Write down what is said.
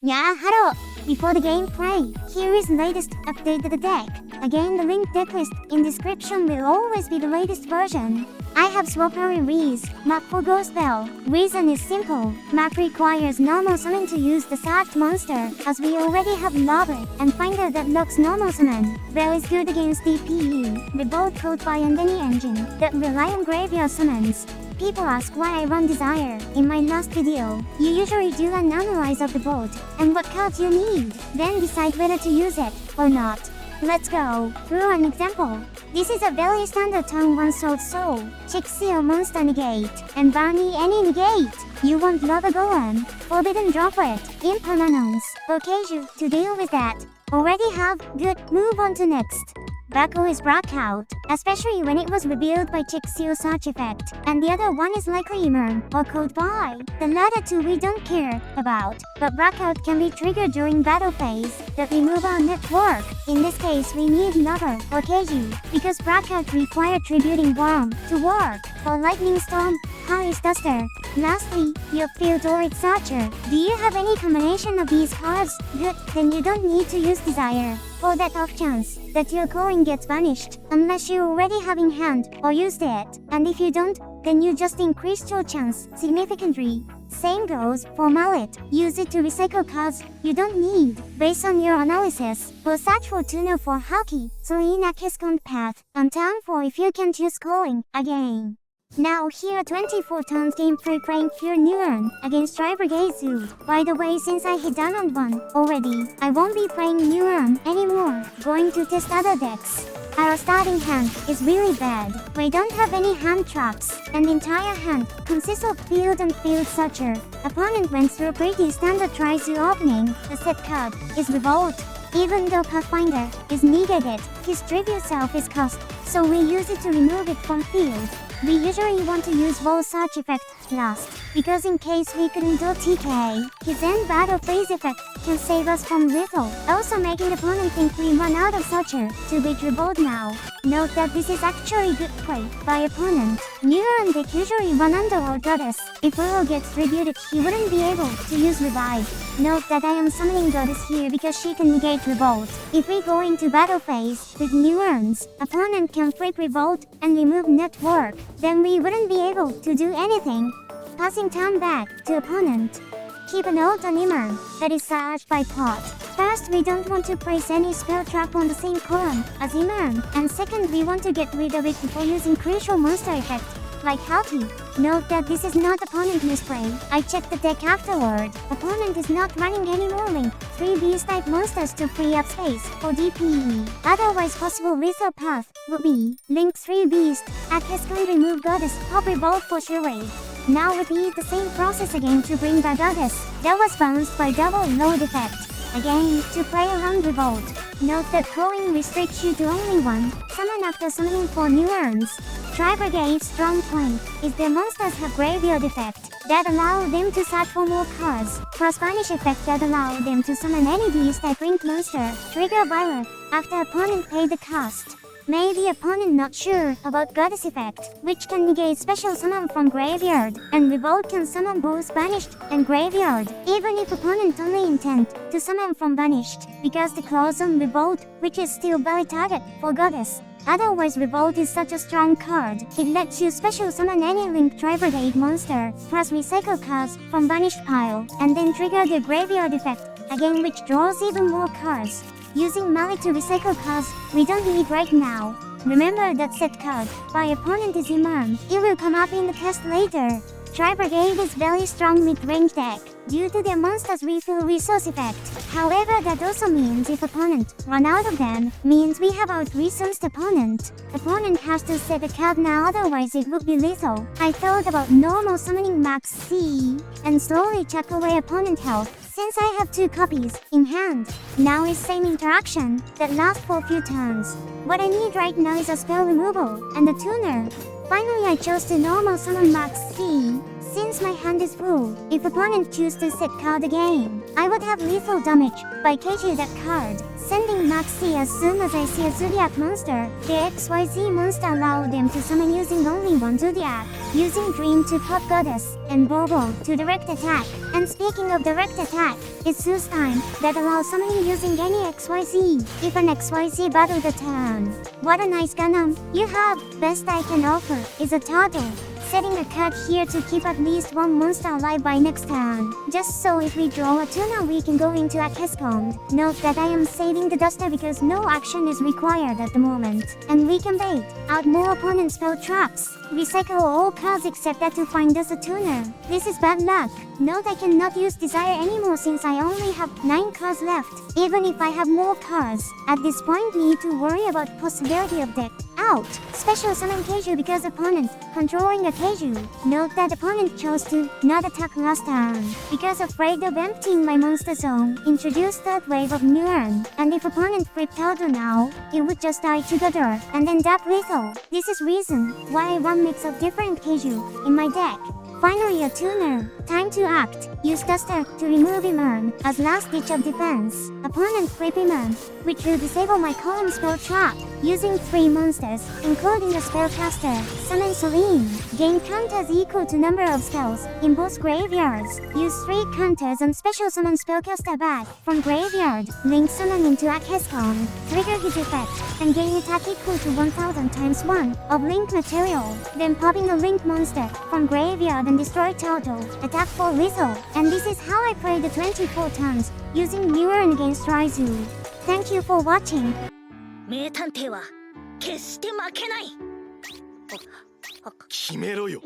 Yeah, hello! Before the gameplay, here is latest update to the deck. Again, the link deck list in description will always be the latest version. I have Swapari Reese, map for Ghost Bell. Reason is simple. Map requires normal summon to use the sacked monster, as we already have Lobber and Finder that looks normal summon. Bell is good against DPE, Revolt Code by and any engine that rely on graveyard summons. People ask why I run Desire. In my last video, you usually do an analyze of the board and what cards you need, then decide whether to use it or not. Let's go through an example. This is a very standard turn 1 Sword Soul, Chixio Monster Negate, and Barney any Negate. You want Lava Golem, Forbidden Droplet, Impermanence, Occasion to deal with that. Already have, good, move on to next. Baku is Blackout, especially when it was revealed by Chixio Search Effect, and the other one is likely Emerm or Code by. The latter two we don't care about, but Blackout can be triggered during battle phase that remove our network. In this case we need Lover or Keiju, because Blackout require Tributing Worm to work, or Lightning Storm, Harris Duster. Lastly, your Theodorid Searcher. Do you have any combination of these cards? Good, then you don't need to use Desire. For that off chance that your coin gets vanished, unless you already have in hand or used it, and if you don't, then you just increased your chance significantly. Same goes for Mallet. Use it to recycle cards you don't need, based on your analysis, or search for tuner for Haki, so in a Kiscont path, on turn 4 if you can't use coin again. Now here 24 turns gameplay playing pure Numeron against Tri-brigade Zoo. By the way, since I hit down on one already, I won't be playing Numeron anymore. Going to test other decks. Our starting hand is really bad. We don't have any hand traps, and entire hand consists of field and field searcher. Opponent went through pretty standard Tri-Zoo opening. The set card is Revolt. Even though Pathfinder is negated, his tribute self is cost, so we use it to remove it from field. We usually want to use Wall Search Effect last, because in case we couldn't do TK, his end battle phase effect can save us from lethal, also making the opponent think we run out of Searcher to beat Revolt now. Note that this is actually good play by opponent. Numeron deck usually run Underworld Goddess. If Uro gets tributed, he wouldn't be able to use Revive. Note that I am summoning Goddess here because she can negate Revolt. If we go into battle phase with Numerons, opponent can flip Revolt and remove Network. Then we wouldn't be able to do anything. Passing turn back to opponent. Keep a note on Emerm that is searched by pot. First, we don't want to place any spell trap on the same column as Emerm, and second, we want to get rid of it before using crucial monster effect, like Haki. Note that this is not opponent misplay. I checked the deck afterward. Opponent is not running any more Link 3 Beast type monsters to free up space for DPE. Otherwise possible lethal path would be Link 3 Beast, at Kiscon remove Goddess, pop Revolt for Shurei. Now repeat the same process again to bring back Goddess. That was bounced by double load effect. Again, to play around Revolt. Note that calling restricts you to only one summon after summoning 4 Numerons. Tri-brigade's strong point is their monsters have graveyard effect that allow them to search for more cards, plus Vanish effect that allow them to summon any beast type Link monster, trigger Violer, after opponent paid the cost. Maybe opponent not sure about Goddess effect, which can negate special summon from graveyard, and Revolt can summon both Banished and Graveyard, even if opponent only intend to summon from Banished, because the clause on Revolt, which is still valid target for Goddess. Otherwise Revolt is such a strong card, it lets you special summon any Link Tri-brigade monster, plus recycle cards from Banished pile, and then trigger the Graveyard effect, again which draws even more cards. Using Mallet to recycle cards, we don't need right now. Remember that set card by opponent is Emerm. It will come up in the test later. Tri-brigade is very strong mid-range deck, due to their monsters refill resource effect. However, that also means if opponent run out of them, means we have out-resourced opponent. Opponent has to set a card now, otherwise it would be lethal. I thought about normal summoning max C, and slowly check away opponent health, since I have 2 copies in hand. Now is same interaction that lasts for few turns. What I need right now is a spell removal and a tuner. Finally I chose to normal summon max C, since my hand is full. If opponent choose to set card again, I would have lethal damage by KG that card. sending Maxi as soon as I see a Zodiac monster. The XYZ monster allowed them to summon using only one Zodiac, using Dream to pop Goddess, and Bobo to direct attack. And speaking of direct attack, it's Zoo's time that allows summoning using any XYZ, if an XYZ battle the turn. What a nice Ganam you have! Best I can offer is a turtle. Setting a card here to keep at least one monster alive by next turn. Just so if we draw a tuna we can go into a Kescond. Note that I am saving the duster because no action is required at the moment. And we can bait out more opponent spell traps. Recycle all cards except that to find us a tuner. This is bad luck. Note I cannot use Desire anymore since I only have 9 cards left. Even if I have more cards, at this point need to worry about possibility of deck out. Special summon Keiju because opponent controlling a Keiju. Note that opponent chose to not attack last turn because afraid of emptying my monster zone. Introduce third wave of Numeron, and if opponent flipped Auto now, it would just die to the dirt and end up lethal. This is reason why I run mix of different Keiju in my deck. Finally a tuner. Time to act. Use Duster to remove Imern as last ditch of defense. Opponent flip Imern, which will disable my column spell trap. Using 3 monsters, including a spellcaster, summon Celine. Gain counters equal to number of spells in both graveyards. Use 3 counters on special summon spellcaster back from graveyard. Link summon into a Kescon. Trigger his effect, and gain attack equal to 1000 times 1 of link material. Then pop in a link monster from graveyard and destroy Turtle. Attack for lethal. And this is how I play the 24 turns using Numeron against Tri-Zoo. Thank you for watching. 名探偵は決して負けない。決めろよ。